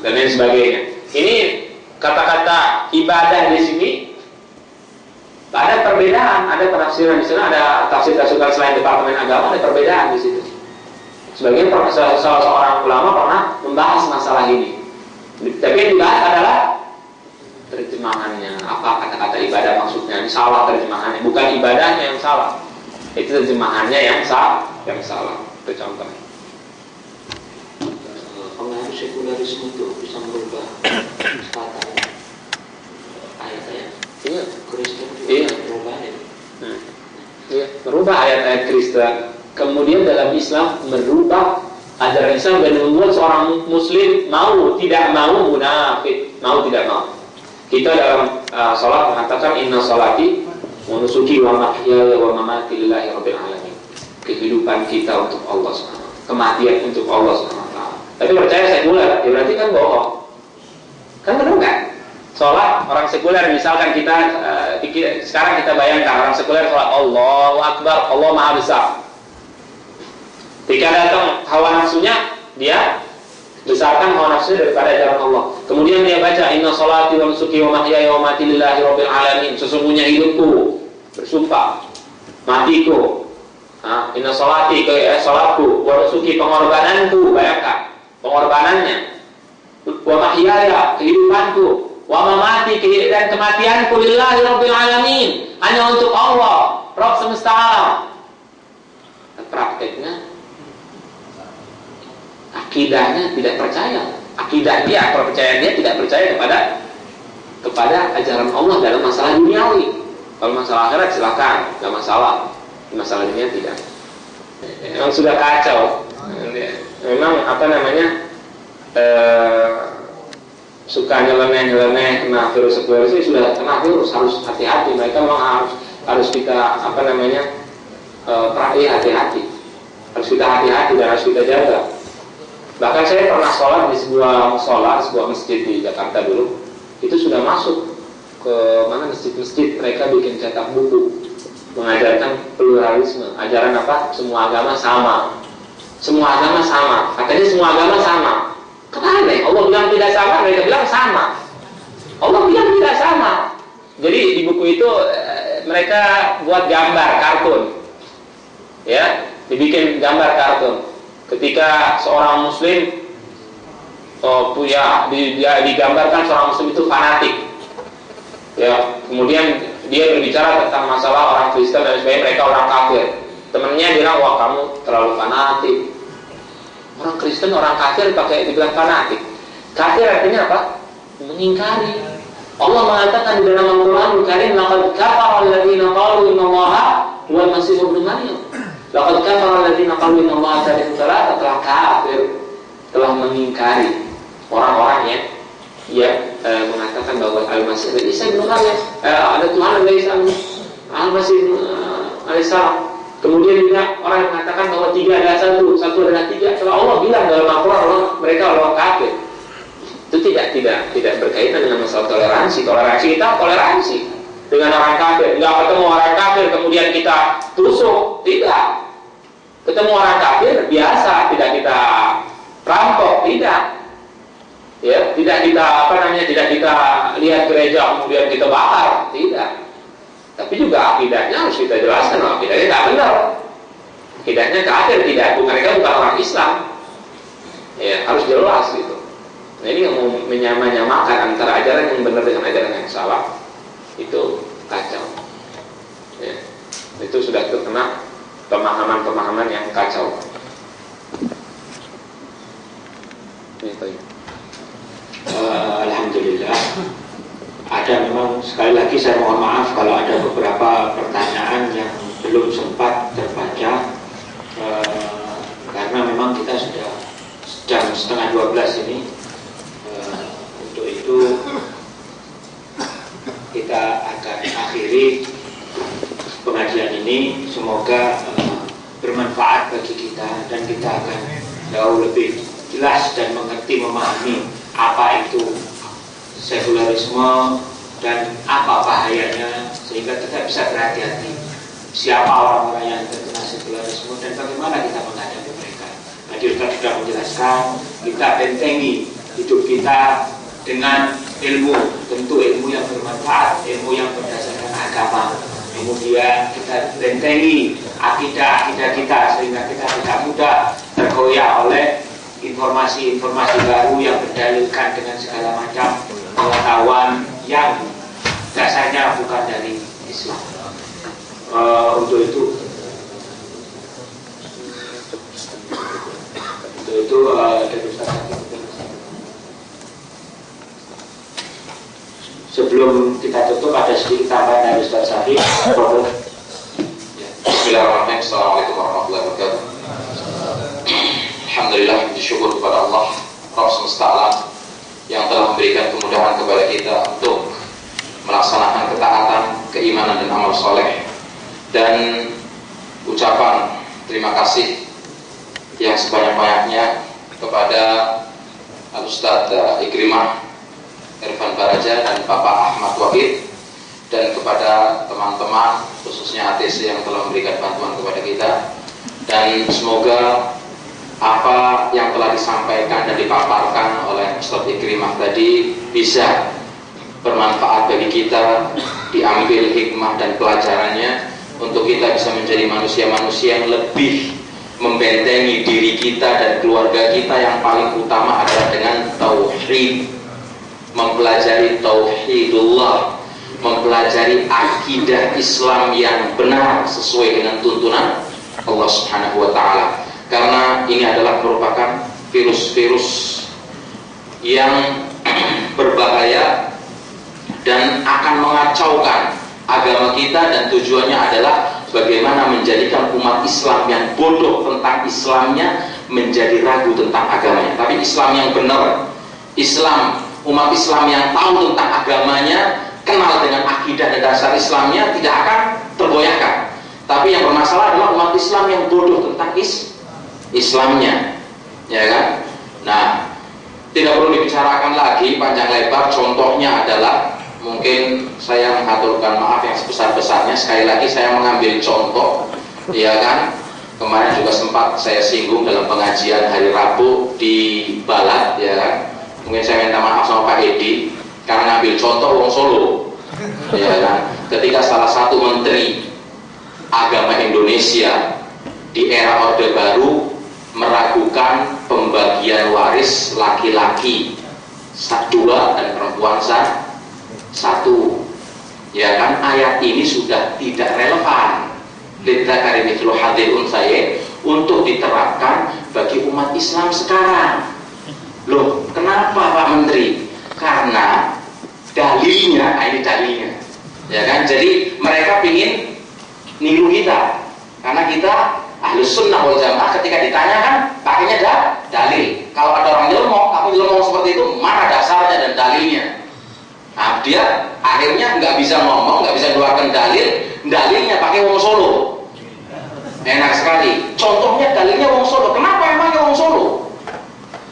dan lain sebagainya. Ini kata-kata ibadah di sini ada perbedaan, ada penafsiran di sana, ada tafsir-tafsir selain departemen agama, ada perbedaan di situ. Sebagian salah seorang ulama pernah membahas masalah ini. Tapi yang dibahas adalah terjemahannya, apa kata-kata ibadah maksudnya. Ini salah terjemahannya, bukan ibadahnya yang salah. Itu terjemahannya yang salah. Itu contohnya. Pengaruh sekularisme itu bisa merubah tata ayat-ayat. Iya. Kristen iya. Merubah ayat-ayat Kristen. Kemudian dalam Islam merubah ajaran Islam dan membuat seorang Muslim tidak mau munafik, tidak mau. Kita dalam sholat mengatakan inna sholati wa nusuki wa mahyaya wa mamati lillahi rabbil alamin. Kehidupan kita untuk Allah SWT, kematian untuk Allah SWT. Tapi percaya sekuler, ya berarti kan bohong. Kan benar nggak? Sholat orang sekuler, misalkan kita sekarang kita bayangkan orang sekuler sholat Allahu Akbar, Allah Maha Besar. Ketika datang hawa nafsunya, dia besarkan hawa nafsunya daripada ajaran Allah. Kemudian dia baca inna sholati wa nusuki wa mahyaya wa mamati lillahi rabbil alamin. Sesungguhnya hidupku, bersumpah, matiku, inna sholati, sholatku, wa nusuki, pengorbananku, bayangkan pengorbanannya, wa mahyaya, kehidupanku, wa mamati, dan kematianku lillahi rabbil alamin, hanya untuk Allah, Rabb semesta alam. Prakteknya akidahnya tidak percaya. Akidah dia, kepercayaan dia tidak percaya kepada ajaran Allah dalam masalah duniawi. Kalau masalah akhirat silakan, nggak masalah. Masalah dunia tidak. Memang sudah kacau. Memang suka nyeleneh kena virus ini sudah kena virus, harus hati-hati. Mereka memang harus kita hati-hati. Harus kita hati-hati dan harus kita jaga. Bahkan saya pernah sholat di sebuah masjid di Jakarta dulu. Itu sudah masuk ke masjid-masjid, mereka bikin cetak buku mengajarkan pluralisme. Ajaran apa? Semua agama sama. Semua agama sama. Katanya semua agama sama. Kenapa? Allah bilang tidak sama, mereka bilang sama. Allah bilang tidak sama. Jadi di buku itu mereka buat gambar kartun. Ya, dibikin gambar kartun. ketika seorang muslim digambarkan seorang muslim itu fanatik, ya, kemudian dia berbicara tentang masalah orang Kristen dan sebagainya, mereka orang kafir. Temennya bilang, wah kamu terlalu fanatik. Orang Kristen, orang kafir dibilang fanatik. Kafir artinya apa? Mengingkari. Allah mengatakan di dalam Al-Quran Al-Karim, laqad kafara alladziina qalu innallaha huwal masiih ibnu Maryam. Laqad kafara alladziina qalu innallaha thalithu tsalatsa, telah kafir, telah mengingkari orang-orang yang mengatakan bahwa Al-Masih dan Isa ibnu Maryam, ada Tuhan dan Isa Al-Masih alaihissalam. Kemudian juga orang yang mengatakan bahwa tiga adalah satu adalah tiga. Kalau Allah bilang dalam Al-Quran mereka orang kafir, itu tidak berkaitan dengan masalah toleransi. Toleransi kita toleransi dengan orang kafir. Tidak ketemu orang kafir kemudian kita tusuk, tidak. Ketemu orang kafir biasa, tidak kita rampok, tidak. Ya, tidak kita lihat gereja kemudian kita bakar, tidak. Tapi juga akidahnya harus kita jelaskan, akidahnya tidak benar. Akidahnya kafir, tidak. Mereka bukan orang Islam. Ya, harus jelas gitu. Nah, ini yang mau menyamakan antara ajaran yang benar dengan ajaran yang salah, itu kacau. Ya, itu sudah terkena pemahaman-pemahaman yang kacau. Alhamdulillah. Ada memang, sekali lagi saya mohon maaf kalau ada beberapa pertanyaan yang belum sempat terbaca, karena memang kita sudah jam 11:30 ini. Untuk itu kita akan akhiri pengajian ini. Semoga bermanfaat bagi kita dan kita akan jauh lebih jelas dan mengerti, memahami apa itu sekularisme dan apa bahayanya, sehingga kita bisa berhati-hati siapa orang-orang yang terkena sekularisme dan bagaimana kita menghadapi mereka. Tadi Ustaz sudah menjelaskan, kita bentengi hidup kita dengan ilmu, tentu ilmu yang bermanfaat, ilmu yang berdasarkan agama. Kemudian kita bentengi akidah-akidah kita sehingga kita tidak mudah tergoyah oleh informasi-informasi baru yang berdalilkan dengan segala macam pengetahuan yang dasarnya bukan dari Islam. Untuk itu sebelum kita tutup ada sedikit tambahan dari Ustaz Syafiq. Bismillahirrahmanirrahim. Assalamualaikum warahmatullahi wabarakatuh. Alhamdulillah, bersyukur kepada Allah Rabb semesta alam yang telah memberikan kemudahan kepada kita untuk melaksanakan ketaatan, keimanan dan amal soleh. Dan ucapan terima kasih yang sebanyak-banyaknya kepada Al-Ustaz Ikrimah Irfan Baraja dan Bapak Ahmad Wahid, dan kepada teman-teman khususnya ATC yang telah memberikan bantuan kepada kita. Dan semoga apa yang telah disampaikan dan dipaparkan oleh Ustaz Ikrimah tadi bisa bermanfaat bagi kita, diambil hikmah dan pelajarannya untuk kita bisa menjadi manusia-manusia yang lebih membentengi diri kita dan keluarga kita. Yang paling utama adalah dengan tauhid, mempelajari tauhidullah, mempelajari akidah Islam yang benar sesuai dengan tuntunan Allah Subhanahu wa ta'ala. Karena ini adalah merupakan virus-virus yang berbahaya dan akan mengacaukan agama kita, dan tujuannya adalah bagaimana menjadikan umat Islam yang bodoh tentang Islamnya menjadi ragu tentang agamanya. Tapi Islam yang benar, umat Islam yang tahu tentang agamanya, kenal dengan akidah dan dasar Islamnya, tidak akan tergoyahkan. Tapi yang bermasalah adalah umat Islam yang bodoh tentang Islamnya, ya kan? Nah, tidak perlu dibicarakan lagi panjang lebar. Contohnya adalah, mungkin saya mengaturkan maaf yang sebesar-besarnya. Sekali lagi saya mengambil contoh, ya kan? Kemarin juga sempat saya singgung dalam pengajian hari Rabu di Balat, ya kan? Mungkin saya minta maaf sama Pak Edi karena ngambil contoh wong Solo, ya kan? Ketika salah satu menteri agama Indonesia di era Orde Baru meragukan pembagian waris laki-laki 2 dan perempuan 1. Ya kan, ayat ini sudah tidak relevan lidzakari mithlu hadzil unsyayain untuk diterapkan bagi umat Islam sekarang. Loh, kenapa Pak Menteri? Karena dalilnya, ini dalilnya, ya kan? Jadi mereka ingin niru kita, karena kita Ahlus Sunnah wal Jamaah ketika ditanyakan pakainya dalil. Kalau ada orang nyelmong, aku nyelmong seperti itu, mana dasarnya dan dalilnya? Nah, dia akhirnya nggak bisa ngomong, nggak bisa keluarkan dalilnya pakai wong Solo. Enak sekali. Contohnya dalilnya wong Solo. Kenapa emangnya wong Solo?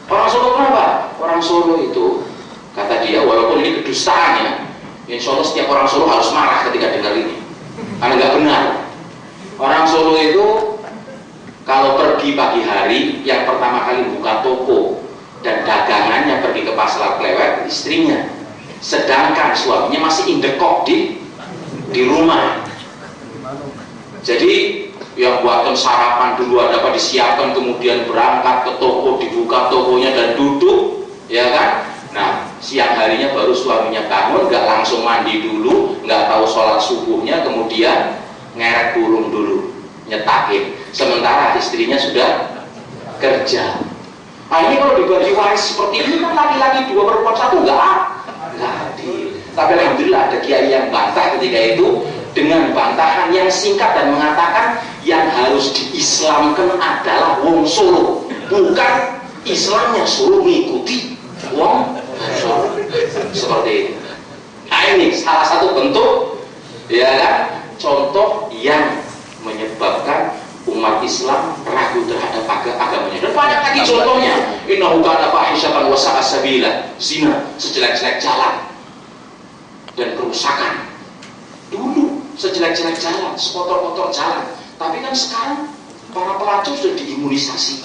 Orang Solo kenapa? Orang Solo itu, kata dia, walaupun ini kedustaan ya, insya Allah setiap orang Solo harus marah ketika dengar ini, karena nggak benar. Orang Solo itu kalau pergi pagi hari, yang pertama kali buka toko dan dagangannya pergi ke pasar Klewet istrinya. Sedangkan suaminya masih indekok di rumah. Jadi yang buatkan sarapan dulu ada apa disiapkan, kemudian berangkat ke toko, dibuka tokonya dan duduk, ya kan? Nah, siang harinya baru suaminya bangun, nggak langsung mandi dulu, nggak tahu sholat subuhnya, kemudian ngerek burung dulu, nyetakin. Sementara istrinya sudah kerja. Nah, ini kalau dibagi waris seperti ini kan laki-laki 2 perempuan 1 nggak adil. Tapi alhamdulillah ada kiai yang bantah ketika itu dengan bantahan yang singkat dan mengatakan yang harus diislamkan adalah wong Solo, bukan Islamnya Solo mengikuti wong Solo. Seperti itu. Nah, ini salah satu bentuk, ya kan, contoh yang menyebabkan umat Islam ragu terhadap agamanya. Dan banyak lagi contohnya. Innahu kana fahishatan wa sa'a sabila. Zina, sejelek-jelek jalan dan kerusakan. Dulu sejelek-jelek jalan, sekotor-kotor jalan. Tapi kan sekarang para pelacur sudah diimunisasi.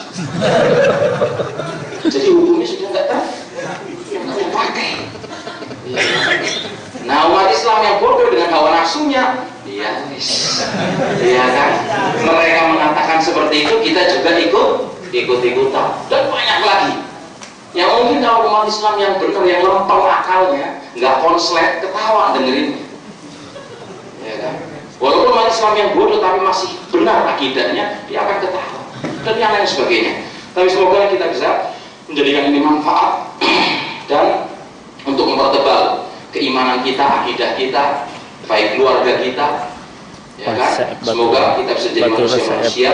Jadi hukumnya sudah nggak terpakai. Nah, umat Islam yang bodoh dengan hawa nafsunya, iya kan? Mereka mengatakan seperti itu, kita juga ikut-ikutan. Dan banyak lagi. Yang mungkin kalau umat Islam yang benar, yang lempeng akalnya, nggak konslet, ketawa dengerin. Ya kan? Walaupun umat Islam yang bodoh tapi masih benar akidahnya, dia akan ketawa. Dan yang lain sebagainya. Tapi semoga kita bisa menjadikan ini manfaat dan untuk mempertebal keimanan kita, akidah kita, baik keluarga kita, ya kan? Semoga kita bisa jadi manusia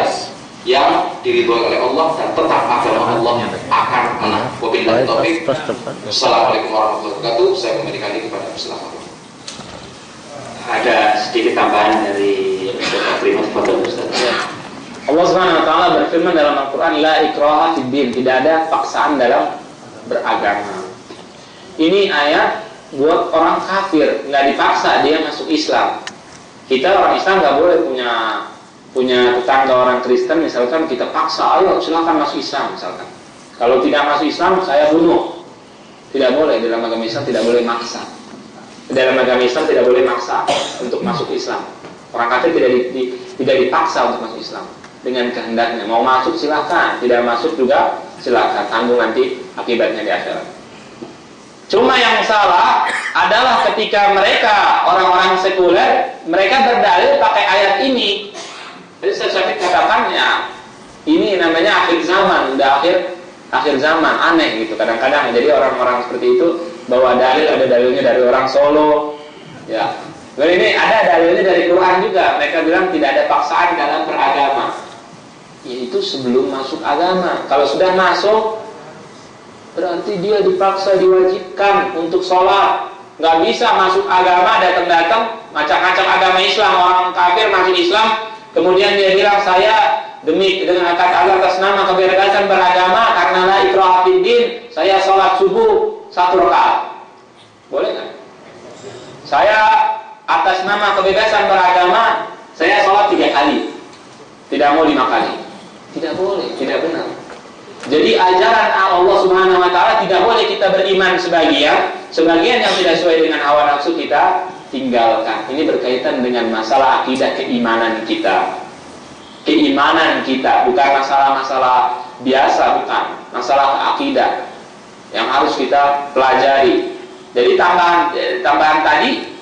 yang diridhoi oleh Allah dan tetap agama Allah akan menang. Wabillahi taufiq. Assalamualaikum warahmatullahi wabarakatuh. Saya kembalikan lagi kepada Ustaz. Ada sedikit tambahan dari Ustaz Primat Fadil Ustaz. Allah Subhanahu wa taala berfirman dalam Al-Qur'an, la ikraha fid din, tidak ada paksaan dalam beragama. Ini ayat buat orang kafir, nggak dipaksa dia masuk Islam. Kita orang Islam nggak boleh punya tetangga orang Kristen, misalkan kita paksa, ayo silakan masuk Islam misalkan. Kalau tidak masuk Islam, saya bunuh. Tidak boleh, dalam agama Islam tidak boleh maksa. Dalam agama Islam tidak boleh maksa untuk masuk Islam. Orang kafir tidak dipaksa untuk masuk Islam dengan kehendaknya. Mau masuk silakan, tidak masuk juga silakan. Tanggung nanti akibatnya di akhirat. Cuma yang salah adalah ketika mereka orang-orang sekuler, mereka berdalil pakai ayat ini. Jadi saya katakan ya, ini namanya akhir zaman, udah akhir zaman, aneh gitu kadang-kadang. Jadi orang-orang seperti itu bawa dalil, ada dalilnya dari orang Solo, ya. Dan ini ada dalilnya dari Quran juga. Mereka bilang tidak ada paksaan dalam beragama. Yaitu sebelum masuk agama. Kalau sudah masuk, berarti dia dipaksa, diwajibkan untuk sholat. Nggak bisa masuk agama, datang-datang ngacak-ngacak agama Islam, orang kafir masuk Islam, kemudian dia bilang saya dengan kata Allah atas nama kebebasan beragama karena la ikraha fid din, saya sholat subuh 1 rakaat. Boleh nggak? Saya atas nama kebebasan beragama, saya sholat 3 kali, tidak mau 5 kali. Tidak boleh, tidak benar. Jadi ajaran Allah Subhanahu wa taala tidak boleh kita beriman sebagian yang tidak sesuai dengan hawa nafsu kita tinggalkan. Ini berkaitan dengan masalah akidah keimanan kita. keimanan kita, bukan masalah-masalah biasa, bukan masalah akidah yang harus kita pelajari. Jadi tambahan tadi,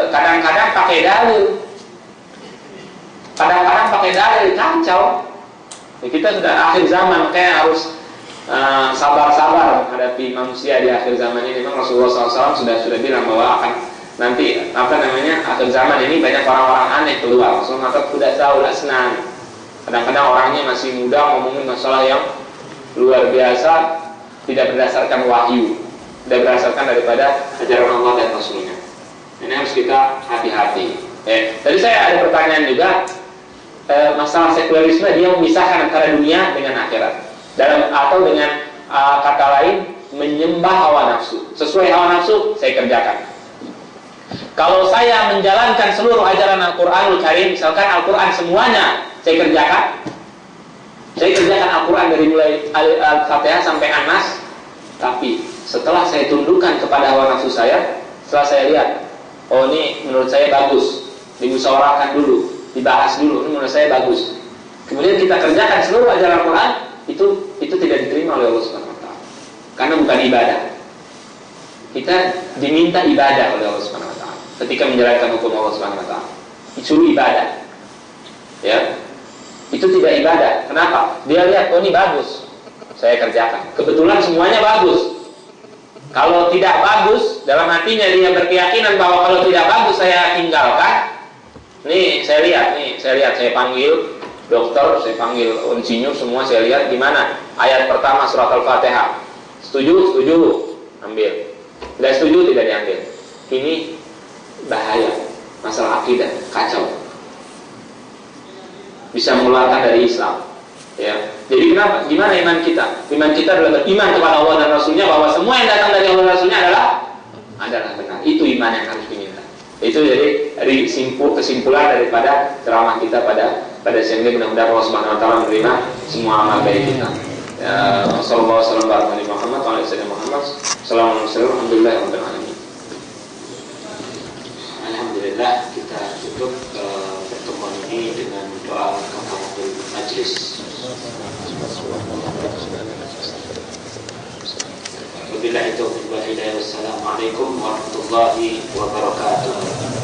kadang-kadang pakai dalil, kacau. Kita sudah akhir zaman, makanya harus sabar-sabar menghadapi manusia di akhir zaman ini. Memang Rasulullah SAW sudah bilang bahwa akan nanti akhir zaman ini banyak orang-orang aneh keluar. Rasulullah mengatakan sudah tahu senang. Kadang-kadang orangnya masih muda ngomongin masalah yang luar biasa, tidak berdasarkan wahyu, tidak berdasarkan daripada ajaran Allah dan Rasulnya. Ini harus kita hati-hati. Tadi saya ada pertanyaan juga, masalah sekularisme, dia memisahkan antara dunia dengan akhirat, atau dengan kata lain menyembah hawa nafsu. Sesuai hawa nafsu saya kerjakan. Kalau saya menjalankan seluruh ajaran Al-Quranul Karim, misalkan Al-Quran semuanya saya kerjakan Al-Quran dari mulai Al-Fatihah sampai An-Nas, tapi setelah saya tundukkan kepada hawa nafsu saya, setelah saya lihat, oh ini menurut saya bagus, dimusyawarahkan dulu, dibahas dulu, ini menurut saya bagus, kemudian kita kerjakan seluruh ajaran Al-Quran, itu tidak diterima oleh Allah Subhanahu wa taala. Karena bukan ibadah. Kita diminta ibadah oleh Allah Subhanahu wa taala ketika menjalankan hukum Allah Subhanahu wa taala. Disuruh ibadah. Ya. Itu tidak ibadah. Kenapa? Dia lihat, oh ini bagus, saya kerjakan. Kebetulan semuanya bagus. Kalau tidak bagus, dalam hatinya dia berkeyakinan bahwa kalau tidak bagus saya tinggalkan. Saya lihat, saya panggil dokter, saya panggil insinyur, semua saya lihat gimana ayat pertama surat Al-Fatihah. Setuju, ambil. Tidak setuju, tidak diambil. Ini bahaya, masalah akidah, kacau, bisa mengeluarkan dari Islam. Ya. Jadi kenapa? Gimana iman kita? Iman kita adalah beriman kepada Allah dan Rasulnya, bahwa semua yang datang dari Allah dan Rasulnya adalah benar. Itu iman yang harus diminta. Itu jadi kesimpulan daripada ceramah kita pada siang ini. Mudah-mudahan Allah Subhanahu wa taala menerima semua amal baik kita. Sallallahu alaihi wasallam wa ala Muhammad. Alhamdulillahirabbil alamin. Alhamdulillah, kita tutup pertemuan ini dengan doa kafaratul majlis. Wabillahi taufiq wal hidayah. Wassalamualaikum warahmatullahi wabarakatuh.